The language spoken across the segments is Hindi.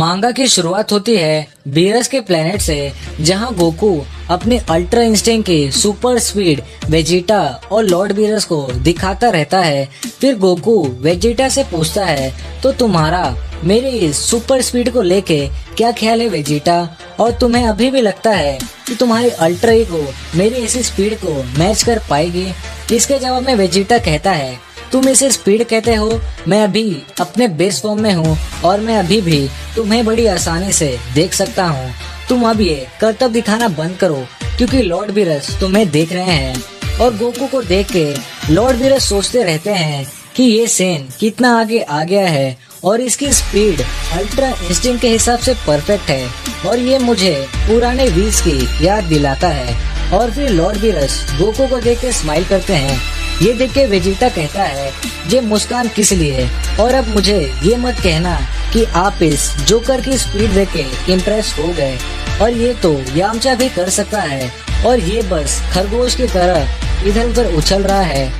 मांगा की शुरुआत होती है बीरस के प्लेनेट से, जहां गोकू अपने अल्ट्रा इंस्टिंक्ट की सुपर स्पीड वेजिटा और लॉर्ड बीरस को दिखाता रहता है। फिर गोकू वेजिटा से पूछता है, तो तुम्हारा मेरी इस सुपर स्पीड को लेके क्या ख्याल है वेजिटा, और तुम्हें अभी भी लगता है कि तुम्हारी अल्ट्रा ईगो मेरी ऐसी स्पीड को मैच कर पाएगी? इसके जवाब में वेजिटा कहता है, तुम इसे स्पीड कहते हो, मैं अभी अपने बेस फॉर्म में हूँ और मैं अभी भी तुम्हें बड़ी आसानी से देख सकता हूँ। तुम अब ये करतब दिखाना बंद करो, क्योंकि लॉर्ड बीरस तुम्हें देख रहे हैं। और गोकू को देख के लॉर्ड बीरस सोचते रहते हैं कि ये सेन कितना आगे आ गया है और इसकी स्पीड अल्ट्रा इंस्टिंक्ट के हिसाब से परफेक्ट है, और ये मुझे पुराने वीज की याद दिलाता है। और फिर लॉर्ड बीरस गोकू को देख के स्माइल करते हैं। ये देख के वेजिटा कहता है, ये मुस्कान किस लिए, और अब मुझे ये मत कहना कि आप इस जोकर की स्पीड देख के इम्प्रेस हो गए, और ये तो यामचा भी कर सकता है, और ये बस खरगोश की तरह इधर उधर उछल रहा है।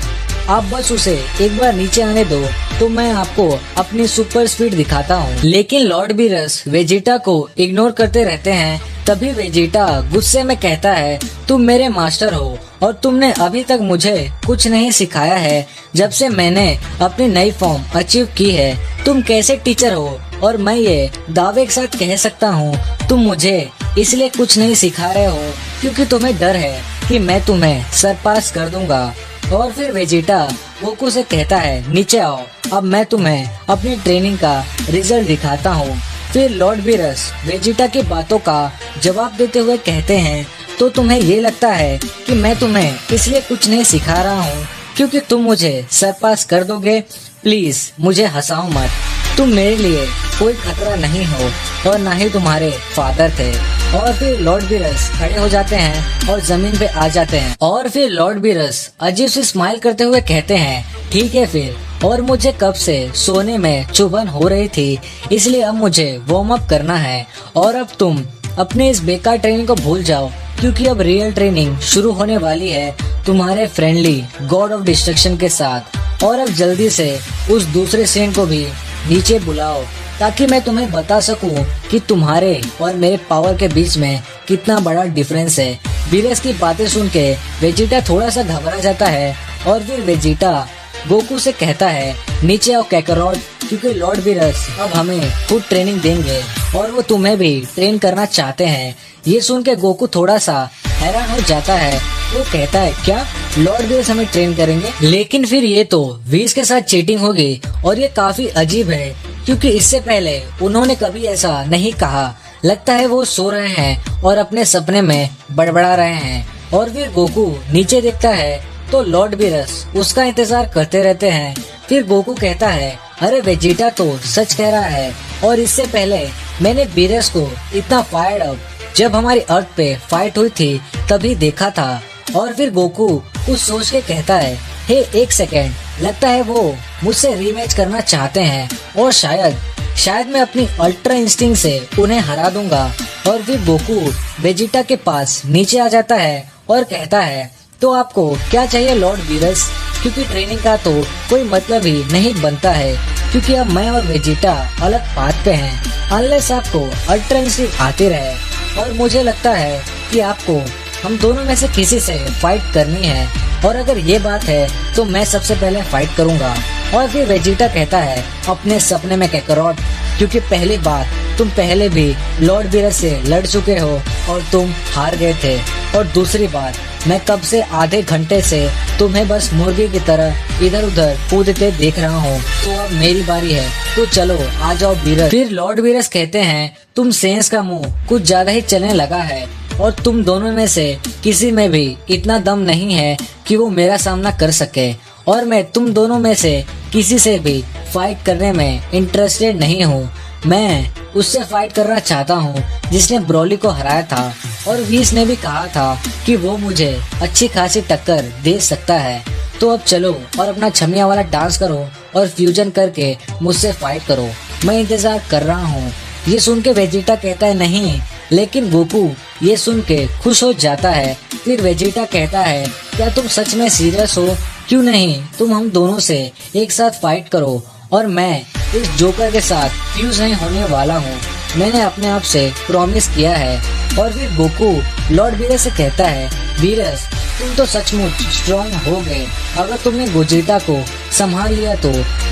आप बस उसे एक बार नीचे आने दो तो मैं आपको अपनी सुपर स्पीड दिखाता हूँ। लेकिन लॉर्ड बीरस वेजिटा को इग्नोर करते रहते हैं। तभी वेजिटा गुस्से में कहता है, तुम मेरे मास्टर हो और तुमने अभी तक मुझे कुछ नहीं सिखाया है जब से मैंने अपनी नई फॉर्म अचीव की है। तुम कैसे टीचर हो, और मैं ये दावे के साथ कह सकता हूँ तुम मुझे इसलिए कुछ नहीं सिखा रहे हो क्योंकि तुम्हें डर है कि मैं तुम्हें सरपास कर दूंगा। और फिर वेजिटा गोकू से कहता है, नीचे आओ, अब मैं तुम्हें अपनी ट्रेनिंग का रिजल्ट दिखाता हूँ। फिर लॉर्ड बीरस वेजिटा की बातों का जवाब देते हुए कहते हैं, तो तुम्हें ये लगता है कि मैं तुम्हें इसलिए कुछ नहीं सिखा रहा हूँ क्योंकि तुम मुझे सरपास कर दोगे? प्लीज मुझे हंसाओ मत, तुम मेरे लिए कोई खतरा नहीं हो और न ही तुम्हारे फादर थे। और फिर लॉर्ड बीरस खड़े हो जाते हैं और जमीन पे आ जाते हैं। और फिर लॉर्ड बीरस अजीब सी स्माइल करते हुए कहते हैं, ठीक है फिर, और मुझे कब से सोने में चुभन हो रही थी, इसलिए अब मुझे वार्म अप करना है। और अब तुम अपने इस बेकार ट्रेनिंग को भूल जाओ क्योंकि अब रियल ट्रेनिंग शुरू होने वाली है तुम्हारे फ्रेंडली गॉड ऑफ डिस्ट्रक्शन के साथ। और अब जल्दी से उस दूसरे सेंट को भी नीचे बुलाओ ताकि मैं तुम्हें बता सकूं कि तुम्हारे और मेरे पावर के बीच में कितना बड़ा डिफरेंस है। बीरस की बातें सुन के वेजिटा थोड़ा सा घबरा जाता है। और फिर वेजिटा गोकू से कहता है, नीचे आओ कैकरॉट, क्योंकि लॉर्ड बीरस अब हमें खुद ट्रेनिंग देंगे और वो तुम्हें भी ट्रेन करना चाहते हैं। ये सुन के गोकू थोड़ा सा हैरान हो जाता है। वो कहता है, क्या लॉर्ड बीरस हमें ट्रेन करेंगे? लेकिन फिर ये तो वीस के साथ चीटिंग होगी और ये काफी अजीब है क्योंकि इससे पहले उन्होंने कभी ऐसा नहीं कहा। लगता है वो सो रहे हैं और अपने सपने में बड़बड़ा रहे हैं। और फिर गोकू नीचे देखता है तो लॉर्ड बीरस उसका इंतजार करते रहते हैं। फिर गोकू कहता है, अरे वेजिटा तो सच कह रहा है, और इससे पहले मैंने बीरस को इतना फायर्ड अप जब हमारी अर्थ पे फाइट हुई थी तभी देखा था। और फिर गोकू कुछ सोच के कहता है, हे एक सेकेंड, लगता है वो मुझसे रीमैच करना चाहते हैं और शायद मैं अपनी अल्ट्रा इंस्टिंक्ट से उन्हें हरा दूंगा। और फिर गोकू वेजिटा के पास नीचे आ जाता है और कहता है, तो आपको क्या चाहिए लॉर्ड बीरस, क्योंकि ट्रेनिंग का तो कोई मतलब ही नहीं बनता है क्योंकि अब मैं और वेजिटा अलग पाथ पे हैं। अनलेस आपको अल्ट्रा इंस्टिंक्ट आती रहे, और मुझे लगता है कि आपको हम दोनों में से किसी से फाइट करनी है, और अगर ये बात है तो मैं सबसे पहले फाइट करूंगा। और फिर वेजिटा कहता है, अपने सपने में कैकरॉट, क्योंकि पहली बात, तुम पहले भी लॉर्ड बीरस से लड़ चुके हो और तुम हार गए थे, और दूसरी बात, मैं कब से आधे घंटे से तुम्हें बस मुर्गी की तरह इधर उधर कूदते देख रहा हूँ, तो अब मेरी बारी है, तो चलो आ जाओ बीरस। फिर लॉर्ड बीरस कहते हैं, तुम सेंस का मुंह कुछ ज्यादा ही चलने लगा है और तुम दोनों में से किसी में भी इतना दम नहीं है कि वो मेरा सामना कर सके, और मैं तुम दोनों में से किसी से भी फाइट करने में इंटरेस्टेड नहीं हूँ। मैं उससे फाइट करना चाहता हूँ जिसने ब्रोली को हराया था, और वीस ने भी कहा था कि वो मुझे अच्छी खासी टक्कर दे सकता है। तो अब चलो और अपना छमिया वाला डांस करो और फ्यूजन करके मुझसे फाइट करो, मैं इंतजार कर रहा हूँ। ये सुन के वेजिटा कहता है, नहीं, लेकिन गोकू ये सुन के खुश हो जाता है। फिर वेजिटा कहता है, क्या तुम सच में सीरियस हो? क्यों नहीं तुम हम दोनों से एक साथ फाइट करो, और मैं इस जोकर के साथ फ्यूज नहीं होने वाला हूँ। मैंने अपने आप से प्रॉमिस किया है। और फिर गोकू लॉर्ड बीरस से कहता है, बीरस तुम तो सचमुच स्ट्रॉन्ग हो गए। अगर तुमने गोजेटा को संभाल लिया तो,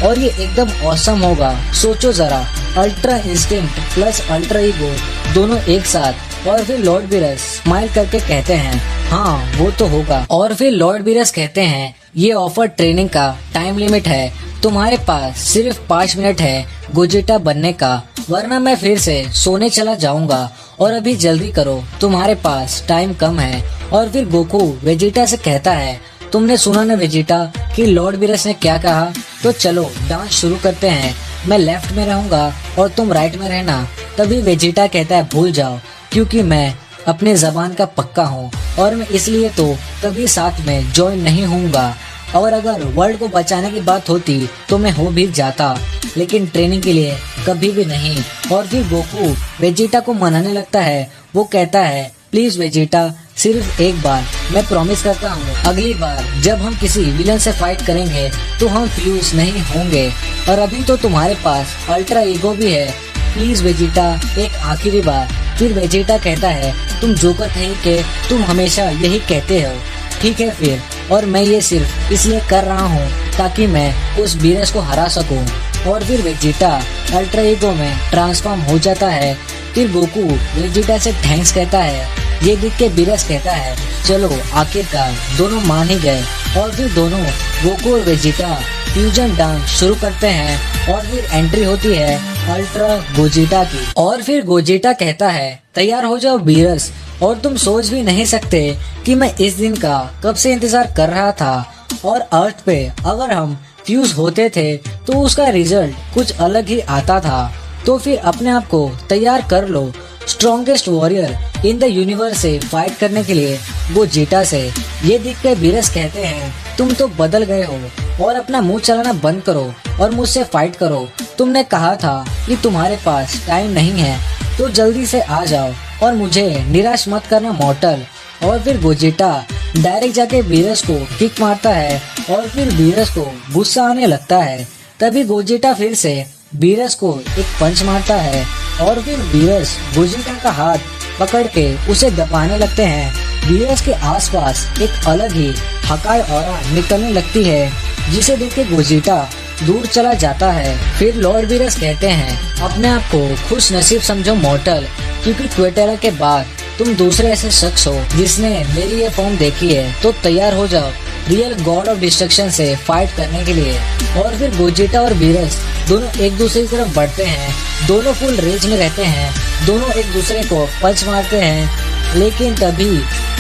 और ये एकदम ऑसम होगा। सोचो जरा, ultra instinct plus ultra ego दोनों एक साथ। और फिर लॉर्ड बीरस स्माइल करके कहते हैं, हाँ वो तो होगा। और फिर लॉर्ड बीरस कहते हैं, ये ऑफर ट्रेनिंग का टाइम लिमिट है, तुम्हारे पास सिर्फ 5 मिनट है गोजेटा बनने का, वरना मैं फिर से सोने चला जाऊंगा। और अभी जल्दी करो, तुम्हारे पास टाइम कम है। और फिर गोकू वेजिटा से कहता है, तुमने सुना ना वेजिटा कि लॉर्ड बीरस ने क्या कहा, तो चलो डांस शुरू करते हैं। मैं लेफ्ट में रहूंगा और तुम राइट में रहना। तभी वेजिटा कहता है, भूल जाओ, क्योंकि मैं अपने जबान का पक्का हूँ और मैं इसलिए तो कभी साथ में ज्वाइन नहीं होऊंगा। और अगर वर्ल्ड को बचाने की बात होती तो मैं हो भी जाता, लेकिन ट्रेनिंग के लिए कभी भी नहीं। और फिर गोकू वेजिटा को मनाने लगता है। वो कहता है, प्लीज वेजिटा, सिर्फ एक बार, मैं प्रॉमिस करता हूँ, अगली बार जब हम किसी विलन से फाइट करेंगे तो हम फ्यूज नहीं होंगे। और अभी तो तुम्हारे पास अल्ट्रा ईगो भी है, प्लीज वेजिटा, एक आखिरी बार। फिर वेजिटा कहता है, तुम जोकर कहीं के, तुम हमेशा यही कहते हो। ठीक है फिर, और मैं ये सिर्फ इसलिए कर रहा हूँ ताकि मैं उस बीरस को हरा सकूं। और फिर वेजिटा अल्ट्रा ईगो में ट्रांसफॉर्म हो जाता है। फिर गोकू वेजिटा से थैंक्स कहता है। ये देख के बीरस कहता है, चलो आखिरकार दोनों मान ही गए। और फिर दोनों गोकू और वेजिटा फ्यूजन डांस शुरू करते हैं। और फिर एंट्री होती है अल्ट्रा गोजेटा की। और फिर गोजेटा कहता है, तैयार हो जाओ बीरस, और तुम सोच भी नहीं सकते कि मैं इस दिन का कब से इंतजार कर रहा था। और अर्थ पे अगर हम फ्यूज होते थे तो उसका रिजल्ट कुछ अलग ही आता था। तो फिर अपने आप को तैयार कर लो strongest warrior in the universe से फाइट करने के लिए गोजेटा से। ये देख कर बीरस कहते हैं, तुम तो बदल गए हो और अपना मुंह चलाना बंद करो और मुझसे फाइट करो। तुमने कहा था कि तुम्हारे पास टाइम नहीं है, तो जल्दी से आ जाओ और मुझे निराश मत करना मॉर्टल। और फिर गोजेटा डायरेक्ट जाके बीरस को किक मारता है और फिर बीरस को गुस्सा आने लगता है। तभी गोजेटा फिर से बीरस को एक पंच मारता है और फिर बीरस गोजेटा का हाथ पकड़ के उसे दबाने लगते हैं। बीरस के आसपास एक अलग ही हकाई ऑरा निकलने लगती है, जिसे देख के गोजेटा दूर चला जाता है। फिर लॉर्ड बीरस कहते हैं, अपने आप को खुश नसीब समझो मॉर्टल, क्योंकि क्वेटेरा के बाद तुम दूसरे ऐसे शख्स हो जिसने मेरी ये फॉर्म देखी है। तो तैयार हो जाओ रियल गॉड ऑफ डिस्ट्रक्शन से फाइट करने के लिए। और फिर गोजेटा और बीरस दोनों एक दूसरे की तरफ बढ़ते हैं। दोनों फुल रेंज में रहते हैं, दोनों एक दूसरे को पंच मारते हैं, लेकिन तभी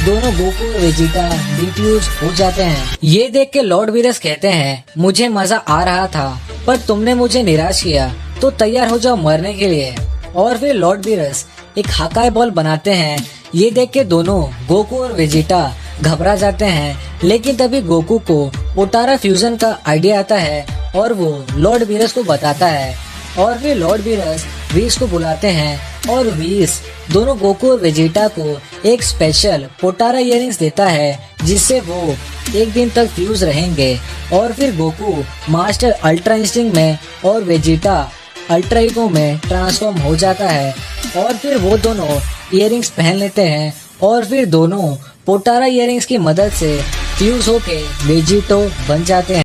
दोनों गोकू और वेजिटा डिफ्यूज हो जाते हैं। ये देख के लॉर्ड बीरस कहते हैं, मुझे मजा आ रहा था पर तुमने मुझे निराश किया, तो तैयार हो जाओ मरने के लिए। और फिर लॉर्ड बीरस एक हकाई बॉल बनाते हैं। ये देख के दोनों गोकू और वेजिटा घबरा जाते हैं, लेकिन तभी गोकू को पोटारा फ्यूजन का आइडिया आता है और वो लॉर्ड बीरस को बताता है। और फिर लॉर्ड बीरस वीस को बुलाते हैं और वीस दोनों गोकू और वेजिटा को एक स्पेशल पोटारा इयरिंग्स देता है, जिससे वो एक दिन तक फ्यूज रहेंगे। और फिर गोकू मास्टर अल्ट्रा इंस्टिंक्ट में और वेजिटा अल्ट्रा ईगो में ट्रांसफॉर्म हो जाता है। और फिर वो दोनों इयरिंग्स पहन लेते हैं और फिर दोनों पोटारा इयरिंग्स की मदद से फ्यूज होके वेजिटो बन जाते हैं।